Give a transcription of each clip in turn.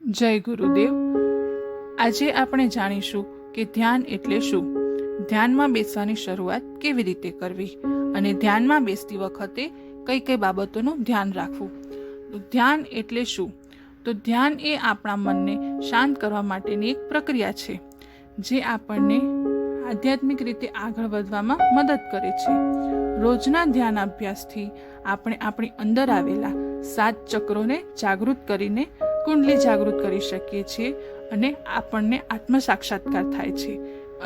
જય ગુરુદેવ। આજે આપણે જાણીશું કે ધ્યાન એટલે શું, ધ્યાનમાં બેસવાની શરૂઆત કેવી રીતે કરવી અને ધ્યાનમાં બેસતી વખતે કઈ કઈ બાબતોનું ધ્યાન રાખવું। તો ધ્યાન એટલે શું? તો ધ્યાન એ આપણા મનને શાંત કરવા માટેની એક પ્રક્રિયા છે, જે આપણને આધ્યાત્મિક રીતે આગળ વધવામાં મદદ કરે છે। રોજના ધ્યાન અભ્યાસથી આપણે આપણી અંદર આવેલા 7 ચક્રોને જાગૃત કરીને કુંડલી જાગૃત કરી શકીએ છીએ અને આપણને આત્મ સાક્ષાત્કાર થાય છે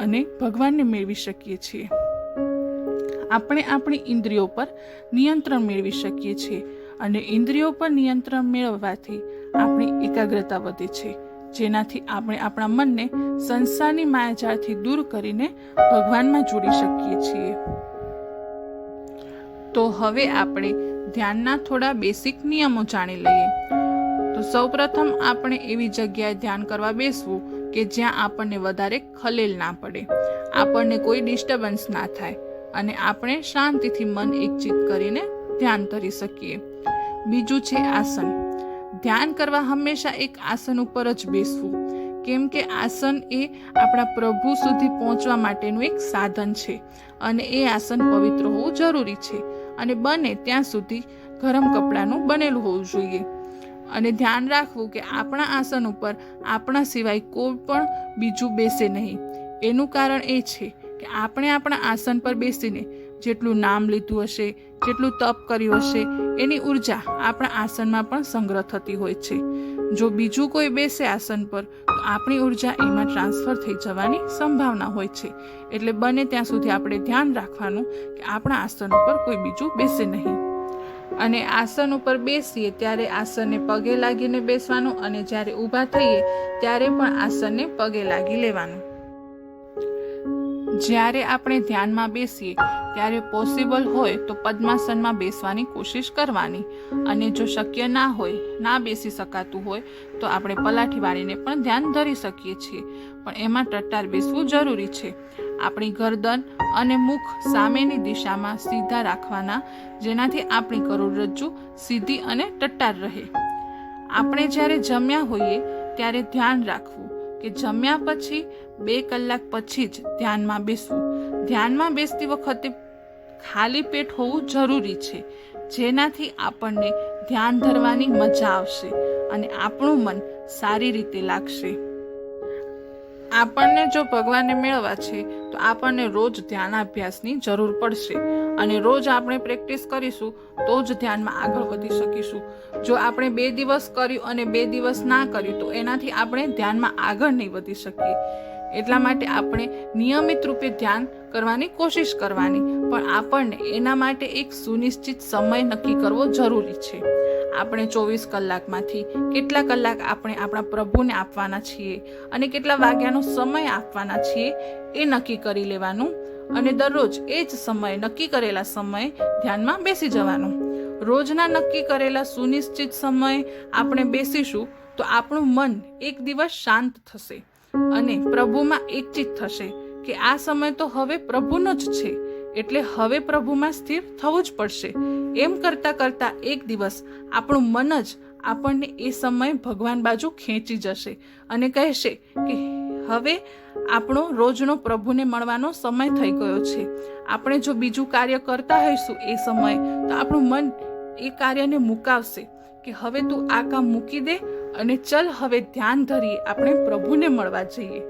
અને ભગવાનને મેળવી શકીએ છીએ। આપણે આપણી ઇન્દ્રિયો પર નિયંત્રણ મેળવી શકીએ છીએ અને ઇન્દ્રિયો પર નિયંત્રણ મેળવવાથી આપણી એકાગ્રતા વધે છે, જેનાથી આપણે આપણા મનને સંસારની માયાજાળથી દૂર કરીને ભગવાનમાં જોડી શકીએ છીએ। તો હવે આપણે ધ્યાનના થોડા બેસિક નિયમો જાણી લઈએ। તો સૌપ્રથમ આપણે એવી જગ્યાએ ધ્યાન કરવા બેસવું કે જ્યાં આપણને વધારે ખલેલ ના પડે, આપણને કોઈ ડિસ્ટર્બન્સ ના થાય અને આપણે શાંતિથી મન એકચિત કરીને ધ્યાન કરી શકીએ। બીજું છે આસન। ધ્યાન કરવા હંમેશા એક આસન ઉપર જ બેસવું, કેમ કે આસન એ આપણા પ્રભુ સુધી પહોંચવા માટેનું એક સાધન છે અને એ આસન પવિત્ર હોવું જરૂરી છે અને બને ત્યાં સુધી ગરમ કપડાનું બનેલું હોવું જોઈએ। અને ધ્યાન રાખવું કે આપણા આસન ઉપર આપણા સિવાય કોઈ પણ બીજું બેસે નહીં। એનું કારણ એ છે કે આપણે આપણા આસન પર બેસીને જેટલું નામ લીધું હશે, જેટલું તપ કર્યું હશે, એની ઉર્જા આપણા આસનમાં પણ સંગ્રહ થતી હોય છે। જો બીજું કોઈ બેસે આસન પર તો આપણી ઉર્જા એમાં ટ્રાન્સફર થઈ જવાની સંભાવના હોય છે। એટલે બને ત્યાં સુધી આપણે ધ્યાન રાખવાનું કે આપણા આસન ઉપર કોઈ બીજું બેસે નહીં। અને આસન ઉપર બેસીએ ત્યારે આસનને પગે લાગીને બેસવાનું અને જ્યારે ઊભા થઈએ ત્યારે પણ આસનને પગે લાગી લેવાનું। જ્યારે આપણે ધ્યાનમાં બેસીએ ત્યારે પોસિબલ હોય તો પદ્માસનમાં બેસવાની કોશિશ કરવાની અને જો શક્ય ના હોય, ના બેસી શકાતું હોય તો આપણે પલાઠી વાળીને પણ ધ્યાન ધરી શકીએ છીએ, પણ એમાં ટટ્ટાર બેસવું જરૂરી છે। આપણી ગરદન અને મુખ સામેની દિશામાં સીધા રાખવાના, જેનાથી આપણી કરોડરજ્જુ સીધી અને ટટ્ટાર રહે। આપણે જ્યારે જમ્યા હોઈએ ત્યારે ધ્યાન રાખવું કે જમ્યા પછી 2 કલાક પછી જ ધ્યાનમાં બેસવું। ધ્યાનમાં બેસતી વખતે ખાલી પેટ હોવું જરૂરી છે, જેનાથી આપણને ધ્યાન ધરવાની મજા આવશે અને આપણું મન સારી રીતે લાગશે। આપણને જો ભગવાનને મેળવવા છે તો આપણને રોજ ધ્યાનાભ્યાસની જરૂર પડશે અને રોજ આપણે પ્રેક્ટિસ કરીશું તો જ ધ્યાનમાં આગળ વધી શકીશું। જો આપણે 2 દિવસ કર્યું અને 2 દિવસ ના કર્યું તો એનાથી આપણે ધ્યાનમાં આગળ નહીં વધી શકીએ। એટલા માટે આપણે નિયમિત રૂપે ધ્યાન કરવાની કોશિશ કરવાની, પણ આપણને એના માટે એક સુનિશ્ચિત સમય નક્કી કરવો જરૂરી છે। આપણે 24 કલાકમાંથી કેટલા કલાક આપણે આપણા પ્રભુને આપવાના છીએ અને કેટલા વાગ્યાનો સમય આપવાના છીએ એ નક્કી કરી લેવાનું અને દરરોજ એ જ સમય, નક્કી કરેલા સમયે ધ્યાનમાં બેસી જવાનું। રોજના નક્કી કરેલા સુનિશ્ચિત સમયે આપણે બેસીશું તો આપણું મન એક દિવસ શાંત થશે અને પ્રભુમાં એકચિત થશે કે આ સમય તો હવે પ્રભુનો જ છે, એટલે હવે પ્રભુમાં સ્થિર થવું જ પડશે। એમ કરતા કરતા એક દિવસ આપણું મન જ આપણને એ સમય ભગવાન બાજુ ખેંચી જશે અને કહેશે કે હવે આપણો રોજનો પ્રભુને મળવાનો સમય થઈ ગયો છે। આપણે જો બીજું કાર્ય કરતા હોઈશું એ સમયે તો આપણું મન એ કાર્યને મુકાવશે કે હવે તું આ કામ મૂકી દે અને ચલ હવે ધ્યાન ધરીએ, આપણે પ્રભુને મળવા જઈએ।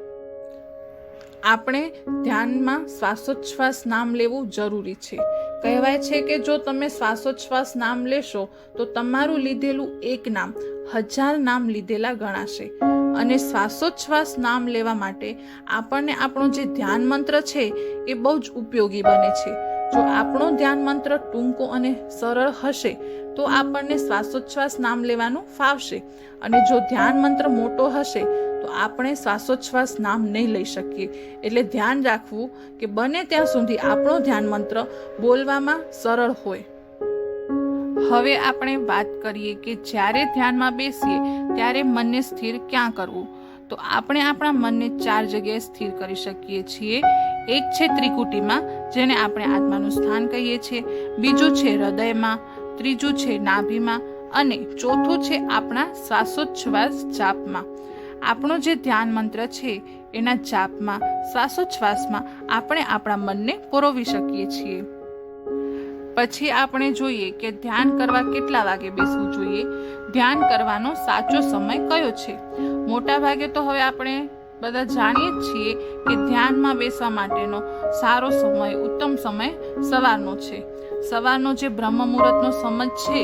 આપણે ધ્યાનમાં શ્વાસોચ્છ્વાસ નામ લેવું જરૂરી છે। કહેવાય છે કે જો તમે શ્વાસોચ્છ્વાસ નામ લેશો તો તમારું લીધેલું એક નામ 1000 નામ લીધેલા ગણાશે। અને શ્વાસોચ્છ્વાસ નામ લેવા માટે આપણને આપણો જે ધ્યાન મંત્ર છે એ બહુ જ ઉપયોગી બને છે। જો આપણો ધ્યાન મંત્ર ટૂંકો અને સરળ હશે તો આપણને શ્વાસોચ્છ્વાસ નામ લેવાનું ફાવશે અને જો ધ્યાન મંત્ર મોટો હશે તો આપણે શ્વાસોચ્છ્વાસ નામ નહીં લઈ શકીએ। એટલે ધ્યાન રાખવું કે બને ત્યાં સુધી આપણો ધ્યાન મંત્ર બોલવામાં સરળ હોય। હવે આપણે વાત કરીએ કે જ્યારે ધ્યાનમાં બેસીએ ત્યારે મનને સ્થિર ક્યાં કરવું। તો આપણે આપણા મનને 4 જગ્યાએ સ્થિર કરી શકીએ છીએ। એક છે ત્રિકુટીમાં, જેને આપણે આત્માનું સ્થાન કહીએ છીએ, બીજું છે હૃદયમાં, ત્રીજું છે નાભીમાં અને ચોથું છે આપણા શ્વાસોચ્છ્વાસ જાપમાં. આપણો જે ધ્યાન મંત્ર છે એના જાપમાં, શ્વાસોચ્છ્વાસમાં આપણે આપણા મનને પરોવી શકીએ છીએ. પછી આપણે જોઈએ કે ધ્યાન કરવા કેટલા વાગે બેસવું જોઈએ. ધ્યાન કરવાનો સાચો સમય કયો છે? મોટા ભાગે તો હવે આપણે બધા જાણીએ જ છીએ કે ધ્યાનમાં બેસવા માટેનો સારો સમય, ઉત્તમ સમય સવારનો છે. સવારનો જે બ્રહ્મ મુહૂર્તનો સમય છે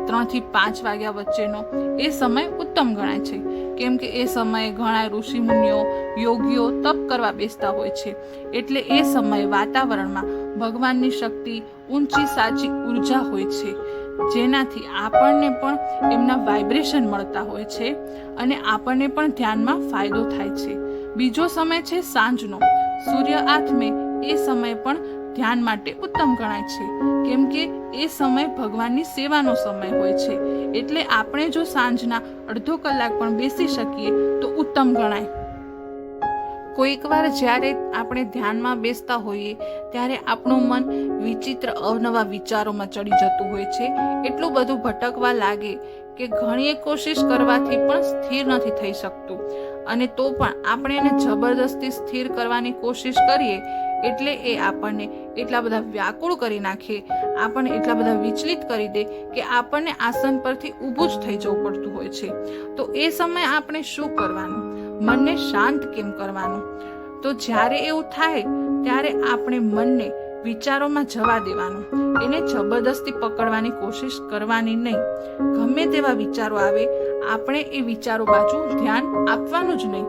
3 થી 5 વાગ્યા વચ્ચેનો, એ સમય ઉત્તમ ગણાય છે. કેમ કે એ સમયે ઘણા ઋષિ મુનિઓ, યોગીઓ તપ કરવા બેસતા હોય છે. એટલે એ સમયે વાતાવરણમાં ભગવાનની શક્તિ, ઊંચી સાચી ઉર્જા હોય છે, જેનાથી આપણને પણ એમના વાઇબ્રેશન મળતા હોય છે અને આપણને પણ ધ્યાનમાં ફાયદો થાય છે. બીજો સમય છે સાંજનો. સૂર્ય આથમે એ સમય પણ ધ્યાન માટે ઉત્તમ ગણાય છે. કેમ કે એ સમય ભગવાનની સેવાનો સમય હોય છે. એટલે આપણે જો સાંજના અડધો કલાક પણ બેસી શકીએ તો ઉત્તમ ગણાય. કોઈક વાર જ્યારે આપણે ધ્યાનમાં બેસતા હોઈએ ત્યારે આપણું મન વિચિત્ર અવનવા વિચારોમાં ચડી જતું હોય છે. એટલું બધું ભટકવા લાગે કે ઘણી કોશિશ કરવાથી પણ સ્થિર નથી થઈ શકતું. અને તો પણ આપણે એને જબરદસ્તી સ્થિર કરવાની કોશિશ કરીએ એટલે એ આપણને એટલા બધા વ્યાકુળ કરી નાખે, આપણને એટલા બધા વિચલિત કરી દે કે આપણને આસન પરથી ઊભું જ થઈ જવું પડતું હોય છે. તો એ સમયે આપણે શું કરવાનું? મનને શાંત કેમ કરવાનું? તો જ્યારે એવું થાય ત્યારે આપણે મનને વિચારોમાં જવા દેવાનું. એને જબરદસ્તી પકડવાની કોશિશ કરવાની નહીં. ગમે તેવા વિચારો આવે, આપણે એ વિચારો બાજુ ધ્યાન આપવાનું જ નહીં.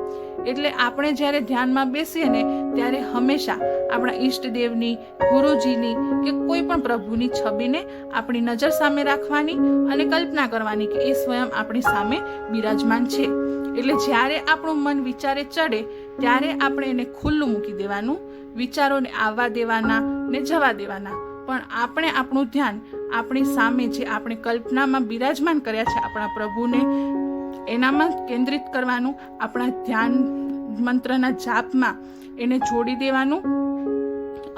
એટલે આપણે જ્યારે ધ્યાનમાં બેસીએ ને ત્યારે હંમેશા આપણા ઈષ્ટદેવની, ગુરુજીની કે કોઈ પણ પ્રભુની છબીને આપણી નજર સામે રાખવાની અને કલ્પના કરવાની કે એ સ્વયં આપણી સામે બિરાજમાન છે. એટલે જ્યારે આપણું મન વિચારે ચડે ત્યારે આપણે એને ખુલ્લું મૂકી દેવાનું, વિચારોને આવવા દેવાના ને જવા દેવાના. પણ આપણે આપણું ધ્યાન આપણી સામે જે આપણે કલ્પનામાં બિરાજમાન કર્યા છે આપણા પ્રભુને, એનામાં કેન્દ્રિત કરવાનું. આપણા ધ્યાન મંત્રના જાપમાં એને જોડી દેવાનું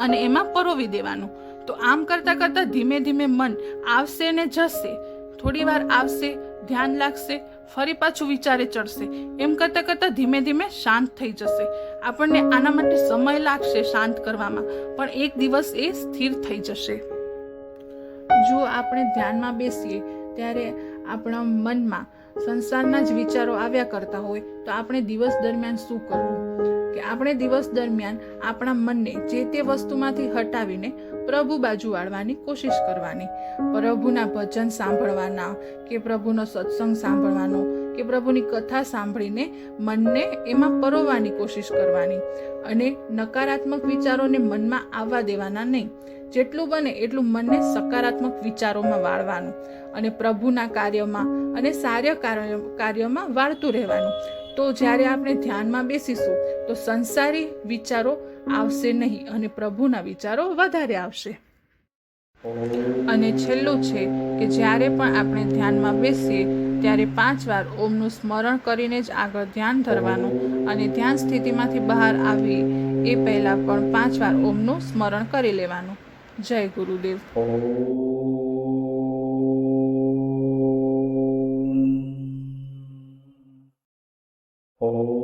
અને એમાં પરોવી દેવાનું. તો આમ કરતા કરતા ધીમે ધીમે મન આવશે ને જશે. થોડી વાર આવશે, ધ્યાન લાગશે, ફરી પાછું વિચારે ચડશે. એમ કરતા કરતા ધીમે ધીમે શાંત થઈ જશે. આપણને આના માટે સમય લાગશે શાંત કરવામાં, પણ એક દિવસ એ સ્થિર થઈ જશે. જો આપણે ધ્યાનમાં બેસીએ ત્યારે આપણા મનમાં સંસારના જ વિચારો આવ્યા કરતા હોય તો આપણે દિવસ દરમિયાન શું કરવું? કે આપણે દિવસ દરમિયાન આપણા મનને જે તે વસ્તુમાંથી હટાવીને પ્રભુ બાજુ વાળવાની કોશિશ કરવાની. પ્રભુના ભજન સાંભળવાના કે પ્રભુનો સત્સંગ સાંભળવાનો કે પ્રભુની કથા સાંભળીને મનને એમાં પરોવવાની કોશિશ કરવાની. અને નકારાત્મક વિચારોને મનમાં આવવા દેવાના નહીં. જેટલું બને એટલું મનને સકારાત્મક વિચારોમાં વાળવાનું અને પ્રભુના કાર્યમાં અને સારા કાર્યમાં વાળતું રહેવાનું. તો જ્યારે આપણે ધ્યાનમાં બેસીશું તો સંસારી વિચારો આવશે નહીં અને પ્રભુના વિચારો વધારે આવશે. અને છેલ્લું છે કે જ્યારે પણ આપણે ધ્યાનમાં બેસીએ ત્યારે 5 વાર ઓમનું સ્મરણ કરીને જ આગળ ધ્યાન ધરવાનું. અને ધ્યાન સ્થિતિમાંથી બહાર આવી એ પહેલા પણ 5 વાર ઓમનું સ્મરણ કરી લેવાનું. જય ગુરુદેવ. Oh